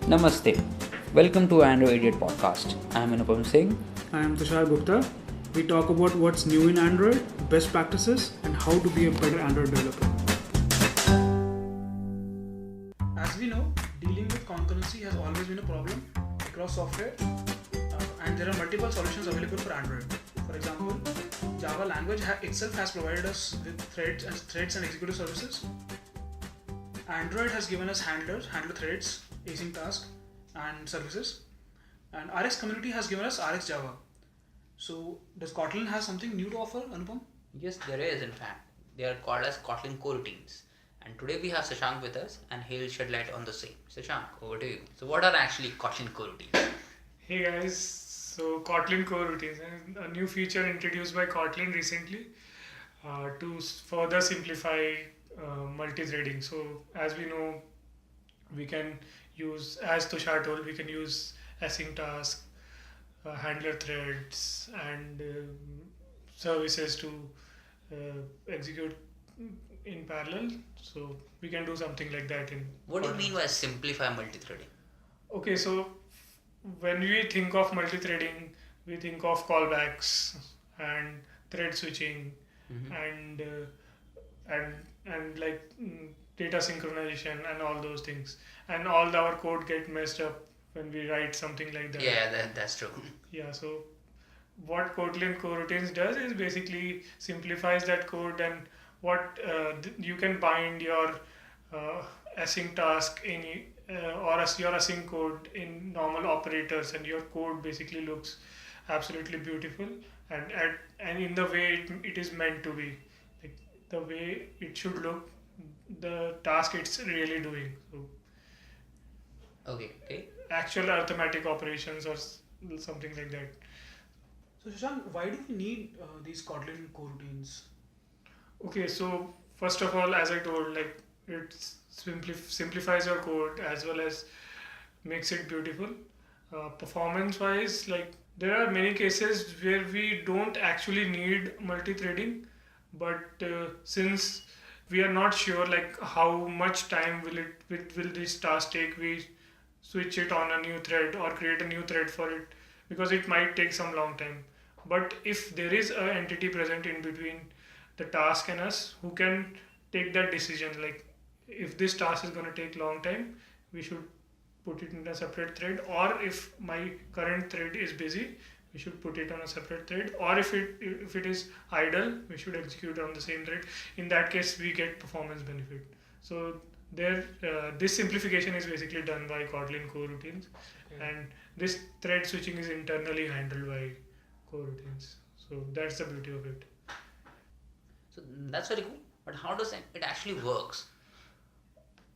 Namaste. Welcome to Androidiots podcast. I am Anupam Singh. I am Tushar Gupta. We talk about what's new in Android, best practices, and how to be a better Android developer. As we know, dealing with concurrency has always been a problem across software, and there are multiple solutions available for Android. For example, Java language itself has provided us with threads and executive services. Android has given us handler threads, async tasks, and services. And RX community has given us RX Java. So does Kotlin have something new to offer, Anupam? Yes, there is in fact. They are called as Kotlin Coroutines. And today we have Shashank with us and he'll shed light on the same. Shashank, over to you. So what are actually Kotlin Coroutines? Hey guys, so Kotlin Coroutines, a new feature introduced by Kotlin recently to further simplify multi-threading. So as we know, we can use, as Tushar told, we can use async tasks, handler threads, and services to execute in parallel. So we can do something like that in. What do you mean by simplify multithreading? Okay, so when we think of multi-threading, we think of callbacks and thread switching and data synchronization and all those things. And all our code get messed up when we write something like that. Yeah, that's true. Yeah, so what Kotlin Coroutines does is basically simplifies that code, and what you can bind your async task in or your async code in normal operators, and your code basically looks absolutely beautiful and in the way it is meant to be, like the way it should look, the task it's really doing. So Okay. actual arithmetic operations or something like that. So Shashank, why do we need these Kotlin coroutines? Okay, so first of all, as I told, like it simplifies your code as well as makes it beautiful. Performance wise, like there are many cases where we don't actually need multi-threading, but since we are not sure like how much time will this task take, we switch it on a new thread or create a new thread for it, because it might take some long time. But if there is an entity present in between the task and us who can take that decision, like if this task is going to take long time, we should put it in a separate thread, or if my current thread is busy, we should put it on a separate thread, or if it is idle, we should execute on the same thread. In that case, we get performance benefit. So this simplification is basically done by Kotlin Coroutines, and this thread switching is internally handled by coroutines. So that's the beauty of it. So that's very cool. But how does it actually works?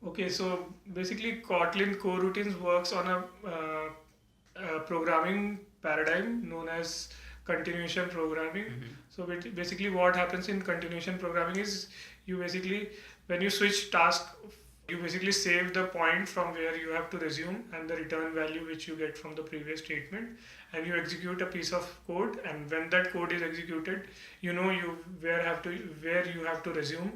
Okay, so basically Kotlin Coroutines works on a programming paradigm known as continuation programming. So basically what happens in continuation programming is you basically, when you switch task, you basically save the point from where you have to resume and the return value which you get from the previous statement, and you execute a piece of code, and when that code is executed, you know where you have to resume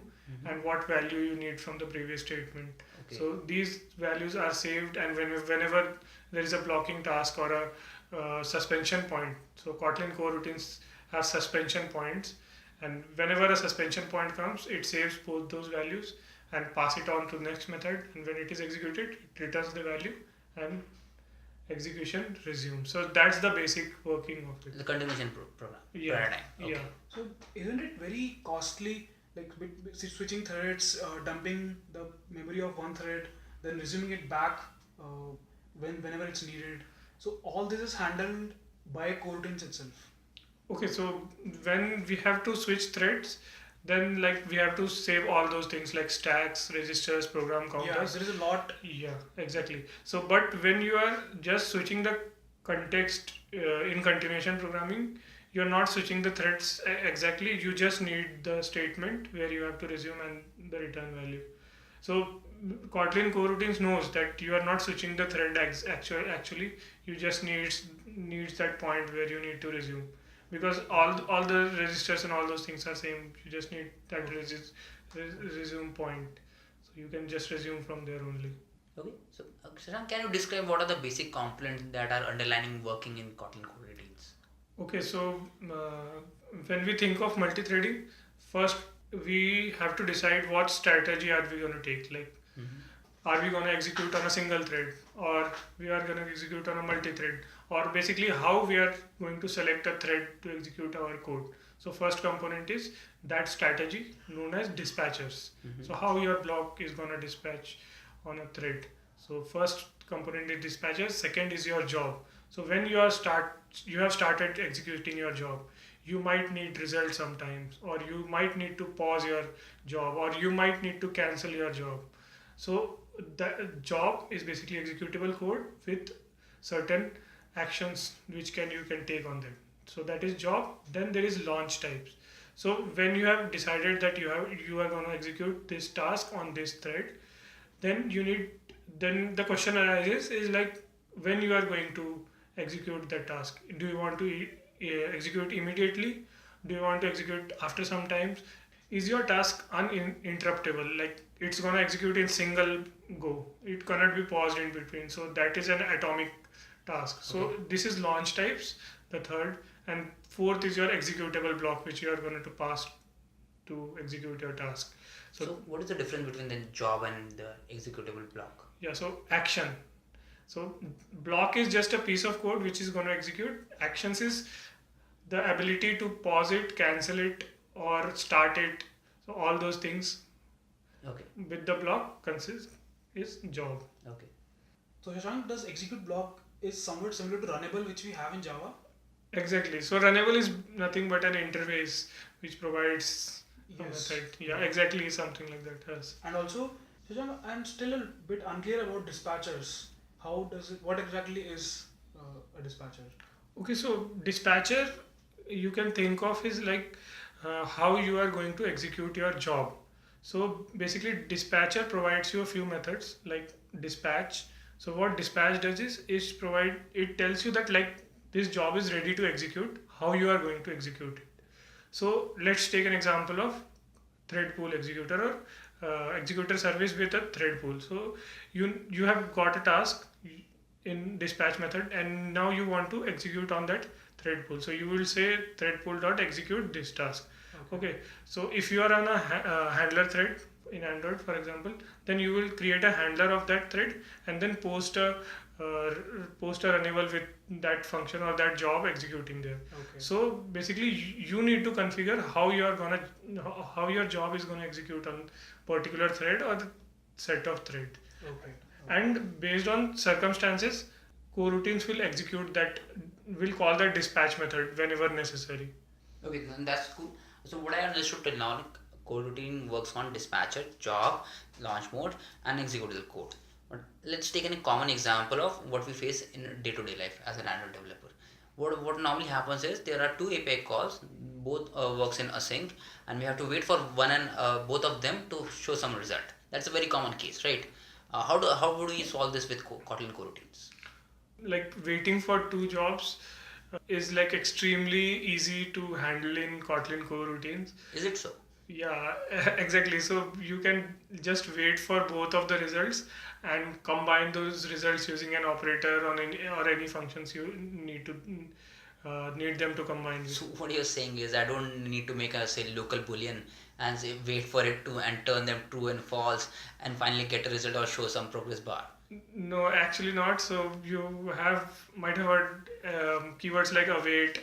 and what value you need from the previous statement. Okay. So these values are saved, and whenever there is a blocking task or a suspension point, so Kotlin Coroutines have suspension points, and whenever a suspension point comes, it saves both those values and pass it on to the next method, and when it is executed, it returns the value and execution resumes. So that's the basic working of it. The continuation paradigm. Okay. Yeah. So isn't it very costly, like switching threads, dumping the memory of one thread, then resuming it back whenever it's needed? So all this is handled by coroutines itself. Okay, so when we have to switch threads, then like we have to save all those things like stacks, registers, program counters. Yeah, there is a lot. Yeah, exactly. So but when you are just switching the context in continuation programming, you're not switching the threads exactly, you just need the statement where you have to resume and the return value. So Kotlin Coroutines knows that you are not switching the thread actually, you just needs that point where you need to resume, because all the registers and all those things are same. You just need that resume point, so you can just resume from there only. Okay, so Shashank, can you describe what are the basic components that are underlining working in Kotlin coroutines? Okay, so when we think of multi-threading, first we have to decide what strategy are we going to take. Like, are we going to execute on a single thread, or we are going to execute on a multi-thread, or basically how we are going to select a thread to execute our code. So first component is that strategy known as dispatchers. So how your block is going to dispatch on a thread. So first component is dispatchers, second is your job. So when you have started executing your job, you might need results sometimes, or you might need to pause your job, or you might need to cancel your job. So the job is basically executable code with certain actions which you can take on them. So that is job. Then there is launch types. So when you have decided that you are going to execute this task on this thread, then then the question arises is like, when you are going to execute the task, do you want to execute immediately, do you want to execute after some times, is your task uninterruptible, like it's going to execute in single go, it cannot be paused in between, so that is an atomic task. So this is launch types, the third, and fourth is your executable block which you are going to pass to execute your task. So what is the difference between the job and the executable block? Yeah, so action. So block is just a piece of code which is going to execute. Actions is the ability to pause it, cancel it, or start it. So all those things Okay. with the block is job. Okay. So Shashank, does execute block is somewhat similar to runnable which we have in Java? Exactly. So runnable is nothing but an interface which provides a Yes. method. Yeah, exactly, something like that. Yes. And also, Shashank, I'm still a bit unclear about dispatchers. How does it? What exactly is a dispatcher? Okay, so dispatcher you can think of is like how you are going to execute your job. So basically dispatcher provides you a few methods like dispatch. So what dispatch does is provide, it tells you that like this job is ready to execute, how you are going to execute it. So let's take an example of thread pool executor or executor service with a thread pool. So you have got a task in dispatch method and now you want to execute on that thread pool. So you will say thread pool dot execute this task. Okay. So if you are on a handler thread in Android, for example, then you will create a handler of that thread and then post a runnable with that function or that job executing there. Okay. So basically you need to configure how your job is gonna execute on particular thread or the set of thread. Okay. And based on circumstances, coroutines will execute that, will call that dispatch method whenever necessary. Okay, then that's cool. So what I understood till now, like, coroutine works on dispatcher, job, launch mode, and executable code. But let's take a common example of what we face in day-to-day life as an Android developer. What normally happens is there are two API calls, both works in async, and we have to wait for one and both of them to show some result. That's a very common case, right? How would we solve this with Kotlin coroutines? Like waiting for two jobs is like extremely easy to handle in Kotlin coroutines. Is it so? Yeah, exactly. So you can just wait for both of the results and combine those results using an operator on any functions you need them to combine with. So what you're saying is I don't need to make a say local boolean and say wait for it to and turn them true and false and finally get a result or show some progress bar. No, actually not. So you might have heard keywords like await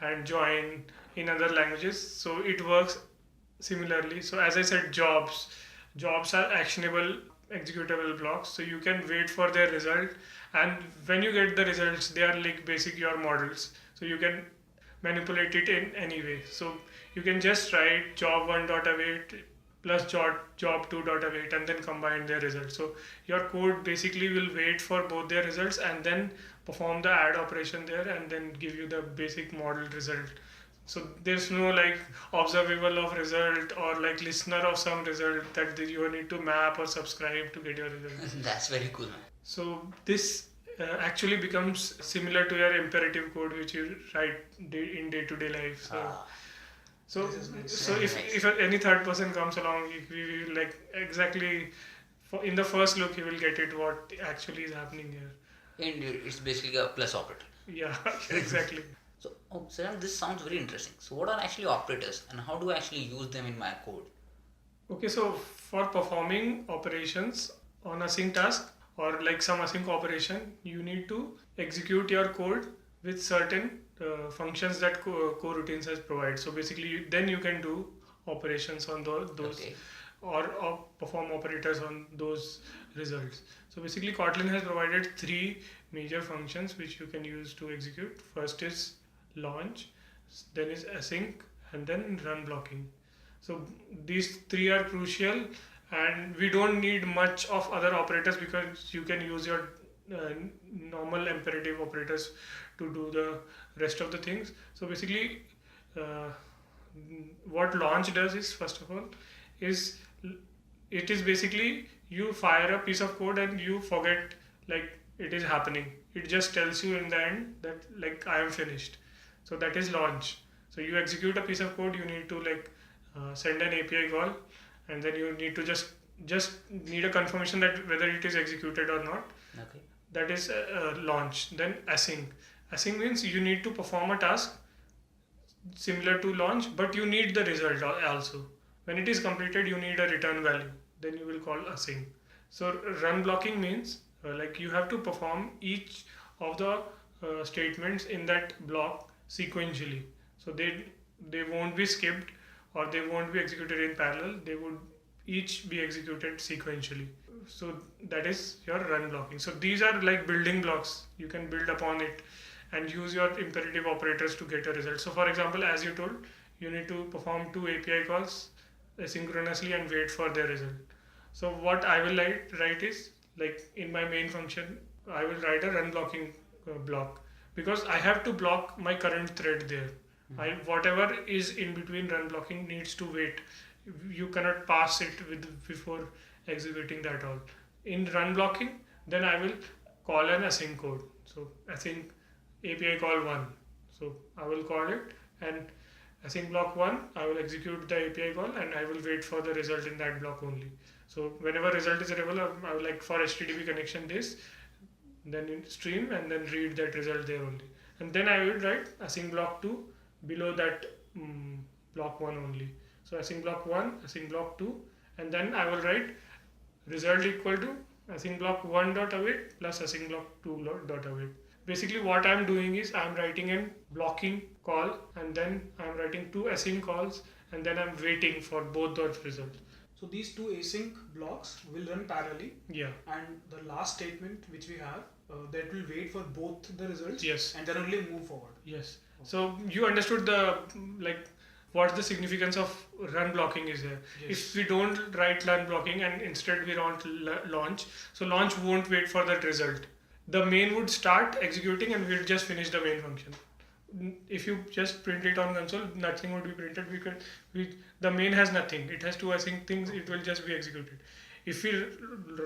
and join in other languages. So it works similarly. So as I said, jobs are actionable executable blocks. So you can wait for their result, and when you get the results, they are like basic your models. So you can manipulate it in any way. So you can just write job1.await plus job2.await and then combine their results. So your code basically will wait for both their results and then perform the add operation there and then give you the basic model result. So there's no like observable of result or like listener of some result that you need to map or subscribe to get your result. That's very cool, man. So this actually becomes similar to your imperative code which you write in day-to-day life. So This is nice. so Very if nice. if any third person comes along, we will like exactly in the first look you will get it what actually is happening here. And it's basically a plus operator. Yeah, exactly. So, Shashank, this sounds very interesting. So, what are actually operators and how do I actually use them in my code? Okay, so for performing operations on a async task or like some async operation, you need to execute your code with certain functions that coroutines has provided. So basically, then you can do operations on those Okay. or perform operators on those results. So basically, Kotlin has provided three major functions which you can use to execute. First is launch, then is async, and then run blocking. So these three are crucial, and we don't need much of other operators because you can use your normal imperative operators to do the rest of the things. So basically, uh, what launch does is, first of all, is it is basically you fire a piece of code and you forget like it is happening. It just tells you in the end that like I am finished. So that is launch. So you execute a piece of code, you need to like send an API call, and then you need to just need a confirmation that whether it is executed or not. Okay. That is launch. Then async. Async means you need to perform a task similar to launch, but you need the result also. When it is completed, you need a return value. Then you will call async. So run blocking means like you have to perform each of the statements in that block sequentially. So they won't be skipped or they won't be executed in parallel. They would each be executed sequentially. So that is your run blocking. So these are like building blocks. You can build upon it and use your imperative operators to get a result. So for example, as you told, you need to perform two API calls asynchronously and wait for their result. So what I will write is like in my main function, I will write a run blocking block because I have to block my current thread there. Whatever is in between run blocking needs to wait. You cannot pass it before executing that all. In run blocking, then I will call an async code. So async API call 1. So I will call it and async block 1, I will execute the API call and I will wait for the result in that block only. So whenever result is available, I will like for HTTP connection this, then in stream and then read that result there only. And then I will write async block 2 below that block 1 only. So async block 1, async block 2, and then I will write result equal to async block 1 dot await plus async block 2 dot await. Basically what I'm doing is I'm writing a blocking call and then I'm writing two async calls and then I'm waiting for both those results. So these two async blocks will run parallelly. Yeah. And the last statement which we have, that will wait for both the results. Yes. And then only move forward. Yes. Okay. So you understood the like what the significance of run blocking is there. Yes. If we don't write run blocking and instead we write launch, so launch won't wait for that result. The main would start executing and we'll just finish the main function. If you just print it on console, nothing would be printed because the main has nothing. It has two async things. It will just be executed. If we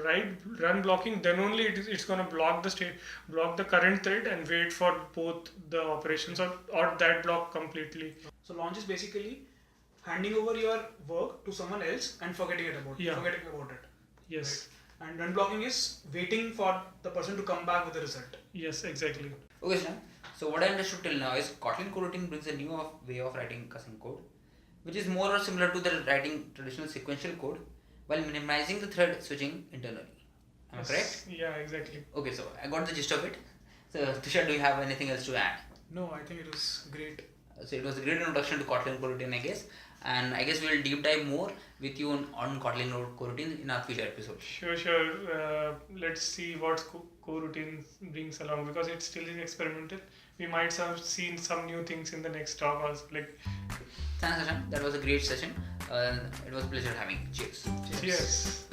write run blocking, then only it's going to block the current thread and wait for both the operations or that block completely. So launch is basically handing over your work to someone else and forgetting about it. Yes. Right? And run blocking is waiting for the person to come back with the result. Yes, exactly. Okay, Shashank. So what I understood till now is Kotlin Coroutine brings a new way of writing async code, which is more or similar to the writing traditional sequential code while minimizing the thread switching internally. Am I correct? Yeah, exactly. Okay, so I got the gist of it. So Tushar, do you have anything else to add? No, I think it was great. So it was a great introduction to Kotlin Coroutine, I guess. And I guess we'll deep dive more with you on Kotlin Coroutines in our future episodes. Sure. Let's see what coroutine brings along because it still is experimental. We might have seen some new things in the next talk also. Thanks, Shashank. That was a great session. It was a pleasure having you. Cheers. Cheers.